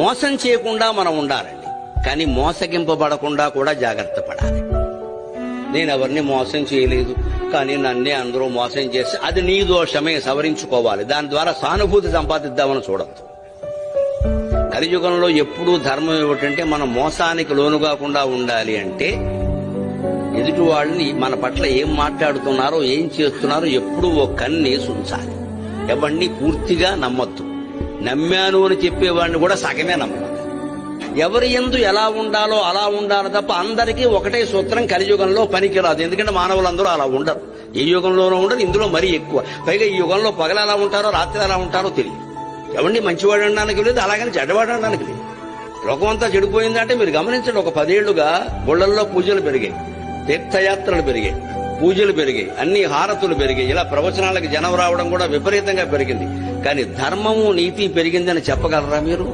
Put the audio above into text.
మోసం చేయకుండా మనం ఉండాలండి, కానీ మోసగింపబడకుండా కూడా జాగ్రత్త పడాలి. నేను ఎవరిని మోసం చేయలేదు, కానీ నన్నే అందరూ మోసం చేసి అది నీ దోషమే, సవరించుకోవాలి. దాని ద్వారా సానుభూతి సంపాదిద్దామని చూడద్దు. కలియుగంలో ఎప్పుడూ ధర్మం ఏమిటంటే మనం మోసానికి లోను కాకుండా ఉండాలి అంటే ఎదుటి వాళ్ళని మన పట్ల ఏం మాట్లాడుతున్నారో ఏం చేస్తున్నారో ఎప్పుడూ ఓ కన్నేసి ఉంచాలి. ఎవరిని పూర్తిగా నమ్మొద్దు. నమ్మాను అని చెప్పేవాడిని కూడా సగమే నమ్మాలి. ఎవరి యందు ఎలా ఉండాలో అలా ఉండాలి తప్ప అందరికీ ఒకటే సూత్రం కలియుగంలో పనికిరాదు. ఎందుకంటే మానవులందరూ అలా ఉండరు. ఏ యుగంలోనూ ఉండరు, ఇందులో మరీ ఎక్కువ. పైగా ఈ యుగంలో పగలు ఎలా ఉంటారో రాత్రి ఎలా ఉంటారో తెలియదు. ఎవరిని మంచివాడు అనడానికి లేదు, అలాగని చెడ్డవాడు అనడానికి లేదు. లోకమంతా చెడిపోయిందంటే మీరు గమనించండి. ఒక 10 ఏళ్లుగా గుళ్లల్లో పూజలు పెరిగాయి, తీర్థయాత్రలు పెరిగాయి, పూజలు పెరిగాయి, అన్ని హారతులు పెరిగాయి. ఇలా ప్రవచనాలకు జనం రావడం కూడా విపరీతంగా పెరిగింది. కానీ ధర్మము నీతి పెరిగిందని చెప్పగలరా మీరు?